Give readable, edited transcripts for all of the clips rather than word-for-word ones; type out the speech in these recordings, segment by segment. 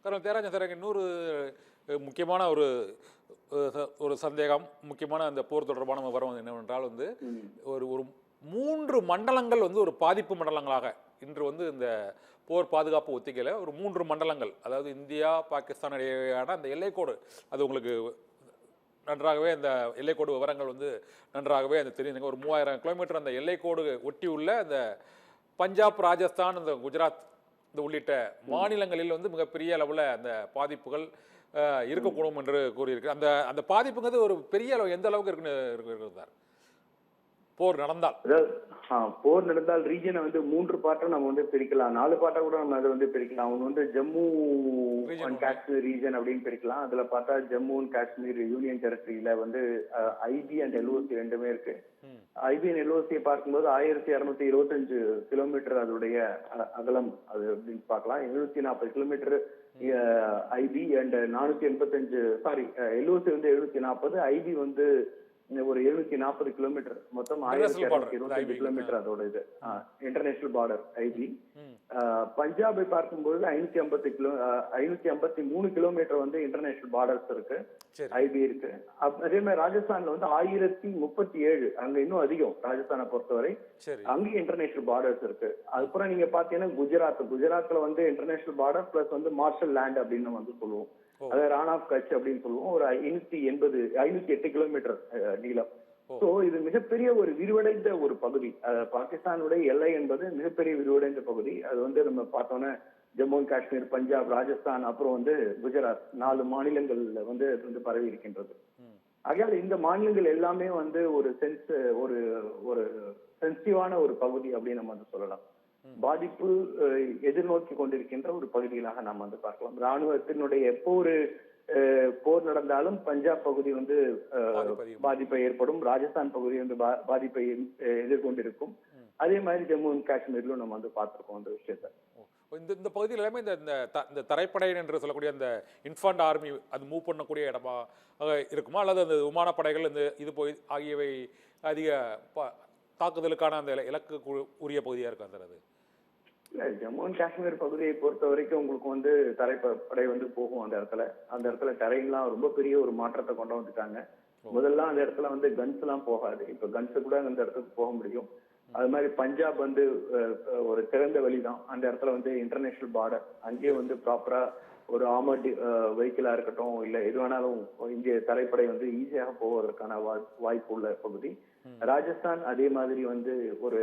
காரணம் தேராஜன் சார் இன்னொரு முக்கியமான ஒரு சந்தேகம், முக்கியமான அந்த போர் தொடர்பான விவரம் என்னவென்றால் ஒரு ஒரு 3 மண்டலங்கள் ஒரு பாதிப்பு மண்டலங்களாக இன்று இந்த போர் பாதுகாப்பு ஒத்திகையில் ஒரு 3 மண்டலங்கள், அதாவது இந்தியா பாகிஸ்தான் இடையேயான அந்த எல்லைக்கோடு, அது உங்களுக்கு நன்றாகவே அந்த எல்லைக்கோடு விவரங்கள் நன்றாகவே அந்த தெரியுதுங்க. ஒரு 3000 கிலோமீட்டர் அந்த எல்லைக்கோடு ஒட்டி உள்ள அந்த பஞ்சாப், ராஜஸ்தான், இந்த குஜராத் இந்த உள்ளிட்ட மாநிலங்களில் மிகப்பெரிய அளவில் அந்த பாதிப்புகள் இருக்கக்கூடும் என்று கூறியிருக்கு. அந்த அந்த பாதிப்புங்கிறது ஒரு பெரிய அளவு எந்த அளவுக்கு இருக்குன்னு போர் நடந்தால்? போர் நடந்தால் ரீஜனை 3 பார்ட்டா நம்ம பிரிக்கலாம், 4 பார்ட்டா கூட நம்ம அதை பிரிக்கலாம். அவங்க ஜம்மு அண்ட் காஷ்மீர் ரீஜன் அப்படின்னு பிரிக்கலாம். அதுல பார்த்தா ஜம்மு அண்ட் காஷ்மீர் யூனியன் டெரிட்டரியில ஐபி அண்ட் எல்ஓசி ரெண்டுமே இருக்கு. ஐபி அண்ட் எல்ஓசியை பார்க்கும்போது 1225 கிலோமீட்டர் அதோடைய அகலம் அது அப்படின்னு பார்க்கலாம். 740 kilometre IB and 485 LOC 740, IB ஒரு 740 கிலோமீட்டர், மொத்தம் 1225 கிலோமீட்டர் அதோட இது இன்டர்நேஷனல் பார்டர் ஐபி. பஞ்சாபை பார்க்கும்போது 553 கிலோமீட்டர் இன்டர்நேஷனல் பார்டர்ஸ் இருக்கு, ஐபி இருக்கு. அதே மாதிரி ராஜஸ்தான்ல 1037, அங்க இன்னும் அதிகம் ராஜஸ்தானை பொறுத்தவரை, அங்கேயும் இன்டர்நேஷனல் பார்டர்ஸ் இருக்கு. அதுக்கப்புறம் நீங்க பாத்தீங்கன்னா குஜராத்ல international border plus marshy land அப்படின்னு சொல்லுவோம், அதாவது ரான் ஆஃப் கட்ச் அப்படின்னு சொல்லுவோம். ஒரு 508 கிலோமீட்டர் நீளம். சோ இது மிகப்பெரிய ஒரு விரிவடைந்த ஒரு பகுதி. பாகிஸ்தானுடைய எல்லை என்பது மிகப்பெரிய விரிவடைந்த பகுதி. அது நம்ம பார்த்தோன்னா ஜம்மு அண்ட் காஷ்மீர், பஞ்சாப், ராஜஸ்தான், அப்புறம் குஜராத், 4 மாநிலங்கள்ல அது பரவி இருக்கின்றது. ஆகையால் இந்த மாநிலங்கள் எல்லாமே ஒரு ஒரு சென்சிட்டிவான ஒரு பகுதி அப்படின்னு நம்ம சொல்லலாம். பாதிப்பு எதிர்நோக்கி கொண்டிருக்கின்ற ஒரு பகுதிகளாக நாம் பார்க்கலாம். ராணுவத்தினுடைய எப்போ ஒரு போர் நடந்தாலும் பஞ்சாப் பகுதி பாதிப்பை ஏற்படும், ராஜஸ்தான் பகுதி பாதிப்பை எதிர்கொண்டிருக்கும். அதே மாதிரி ஜம்மு அண்ட் காஷ்மீர்ல நம்ம பார்த்திருக்கோம் அந்த விஷயத்த. இந்த பகுதியில் எல்லாமே இந்த தரைப்படையின் என்று சொல்லக்கூடிய அந்த இன்ஃபண்ட் ஆர்மி அது மூவ் பண்ணக்கூடிய இடமா இருக்குமா, அல்லது அந்த விமானப்படைகள் இது போய் ஆகியவை அதிக தாக்குதலுக்கான அந்த இலக்கு உரிய பகுதியா இருக்கா சார்? அது ஜம்மு அண்ட் காஷ்மீர் பகுதியை பொறுத்த வரைக்கும் உங்களுக்கு தரைப்படை போகும். அந்த இடத்துல டெரெயின்லாம் ரொம்ப பெரிய ஒரு மாற்றத்தை கொண்டு வந்துட்டாங்க. முதல்ல அந்த இடத்துல கன்ஸ் எல்லாம் போகாது, இப்ப கன்ஸ் கூட அந்த இடத்துக்கு போக முடியும். அது மாதிரி பஞ்சாப் ஒரு திறந்த வெளிதான், அந்த இடத்துல இன்டர்நேஷனல் பார்டர், அங்கேயே ப்ராப்பரா ஒரு ஆர்மர்டு வெஹிக்கிளா இருக்கட்டும், இல்ல எது வேணாலும் இந்திய தரைப்படை ஈஸியாக போவதற்கான வாய்ப்பு உள்ள பகுதி. ராஜஸ்தான் அதே மாதிரி ஒரு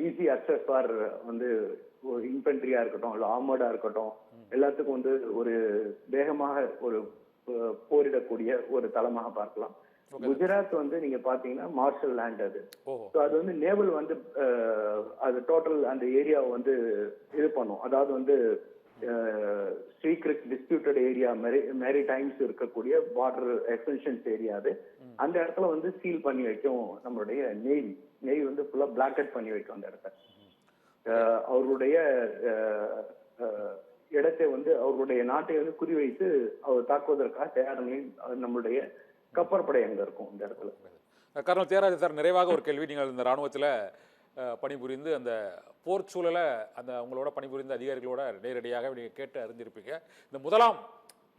ஈஸி அக்சஸ் ஃபார் இன்ஃபென்ட்ரியா இருக்கட்டும், இல்ல ஆர்மர்டா இருக்கட்டும், எல்லாத்துக்கும் ஒரு வேகமாக ஒரு போரிடக்கூடிய ஒரு தளமாக பார்க்கலாம். குஜராத் நீங்க பாத்தீங்கன்னா மார்ஷல் லேண்ட், அது நேவல் அது டோட்டல் அந்த ஏரியாவை இது பண்ணும். அதாவது சீக்ரெட் டிஸ்பியூட்டட் ஏரியா, மேரிடைம்ஸ் இருக்கக்கூடிய பார்டர் எக்ஸ்டென்ஷன்ஸ் ஏரியா, அது அந்த இடத்துல சீல் பண்ணி வைக்கும் நம்மளுடைய நேவி ஃபுல்லா பிளாக்கெட் பண்ணி வைக்கும் அந்த இடத்த. அவர்களுடைய இடத்தை அவர்களுடைய நாட்டை குறிவைத்து அவர் தாக்குவதற்காக தயார் நிலையில் நம்மளுடைய கப்பற்படை அங்க இருக்கும் இந்த இடத்துல. கர்னல் தியாகராஜன் சார், நிறைவாக ஒரு கேள்வி. நீங்கள் இந்த ராணுவத்தில் பணிபுரிந்து அந்த போர் சூழலை அந்த உங்களோட பணிபுரிந்த அதிகாரிகளோட நேரடியாக நீங்கள் கேட்டு அறிந்திருப்பீங்க. இந்த முதலாம்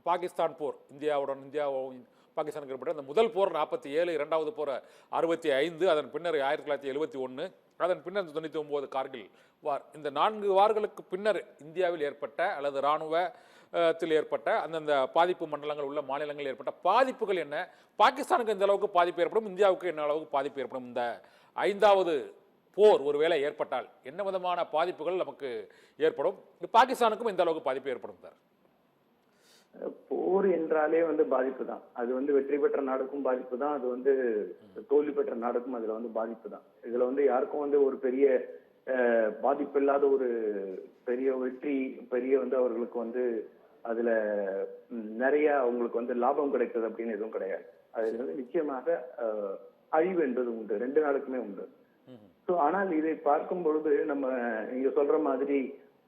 பாகிஸ்தான் போர், இந்தியாவும் பாகிஸ்தானுக்கு ஏற்பட்ட அந்த முதல் போர் 47, இரண்டாவது போர் 65, அதன் பின்னர் 1971, அதன் பின்னர் 99 கார்கில் வார். இந்த 4 வார்களுக்கு பின்னர் இந்தியாவில் ஏற்பட்ட அல்லது இராணுவத்தில் ஏற்பட்ட அந்தந்த பாதிப்பு மண்டலங்கள் உள்ள மாநிலங்களில் ஏற்பட்ட பாதிப்புகள் என்ன? பாகிஸ்தானுக்கு எந்த அளவுக்கு பாதிப்பு ஏற்படும், இந்தியாவுக்கு என்ன அளவுக்கு பாதிப்பு ஏற்படும்? இந்த 5வது போர் ஒருவேளை ஏற்பட்டால் என்ன விதமான பாதிப்புகள் நமக்கு ஏற்படும்? பாகிஸ்தானுக்கும் எந்த அளவுக்கு பாதிப்பு ஏற்படும் சார்? போர் என்றாலே பாதிப்பு தான். அது வெற்றி பெற்ற நாடுக்கும் பாதிப்பு தான், அது தோல்வி பெற்ற நாடுக்கும் அதுல பாதிப்பு தான். இதுல யாருக்கும் ஒரு பெரிய பாதிப்பு இல்லாத ஒரு பெரிய வெற்றி, பெரிய அவர்களுக்கு அதுல நிறைய அவங்களுக்கு லாபம் கிடைத்தது அப்படின்னு எதுவும் கிடையாது. அது நிச்சயமாக அழிவு என்பது உண்டு, 2 நாடுக்குமே உண்டு. ஆனால் இதை பார்க்கும் பொழுது நம்ம நீங்க சொல்ற மாதிரி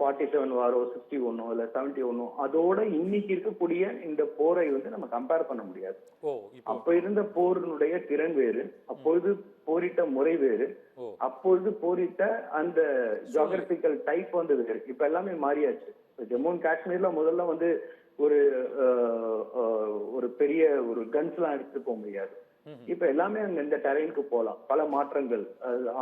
47 வாரோ 61 இல்ல 71 அதோட இன்னைக்கு இருக்கக்கூடிய இந்த போரை நம்ம கம்பேர் பண்ண முடியாது. அப்ப இருந்த போரினுடைய திறன் வேறு, அப்பொழுது போரிட்ட முறை வேறு, அப்பொழுது போரிட்ட அந்த ஜியோகிராபிக்கல் டைப் வேறு. இப்ப எல்லாமே மாறியாச்சு. ஜம்மு அண்ட் காஷ்மீர்ல முதல்ல வந்து ஒரு ஒரு பெரிய ஒரு கன்ஸ் எல்லாம் எடுத்துட்டு போக முடியாது. இப்ப எல்லாமே அங்க இந்த டெரைனுக்கு போகலாம். பல மாற்றங்கள்,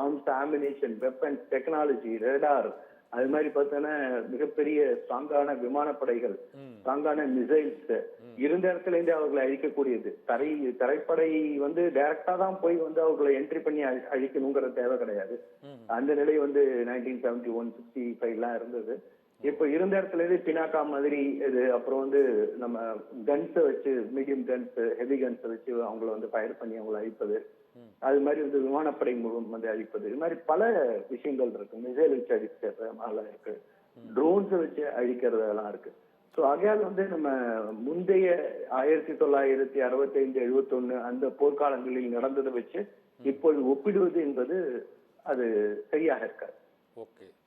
ஆர்ம்ஸ், ஆமினேஷன், வெப்பன்ஸ், டெக்னாலஜி, ரேடார், அது மாதிரி பார்த்தோன்னா மிகப்பெரிய ஸ்ட்ராங்கான விமானப்படைகள், ஸ்ட்ராங்கான மிசைல்ஸ் இருந்த இடத்துல இருந்து அவர்களை அழிக்கக்கூடியது. தரைப்படை வந்து டைரக்டா தான் போய் வந்து அவர்களை என்ட்ரி பண்ணி அழிக்கணுங்கிற தேவை கிடையாது. அந்த நிலை வந்து 1971, 65 எல்லாம் இருந்தது. இப்ப இருந்த இடத்துல இருந்து பினாக்கா மாதிரி இது, அப்புறம் வந்து நம்ம கன்ஸை வச்சு, மீடியம் கன்ஸ், ஹெவி கன்ஸை வச்சு அவங்கள வந்து ஃபயர் பண்ணி அவங்களை அழிப்பது, அது மாதிரி வந்து விமானப்படை மூலம் வந்து அழிப்பது, இது மாதிரி பல விஷயங்கள் இருக்கு. மிசைல் வச்சு அழிக்கிறது மாதிரிலாம் இருக்கு, ட்ரோன்ஸை வச்சு அழிக்கிறதெல்லாம் இருக்கு. ஸோ ஆகையால் வந்து நம்ம முந்தைய 1965, 71 அந்த போர்க்காலங்களில் நடந்ததை வச்சு இப்பொழுது ஒப்பிடுவது என்பது அது சரியாக இருக்காது. ஓகே.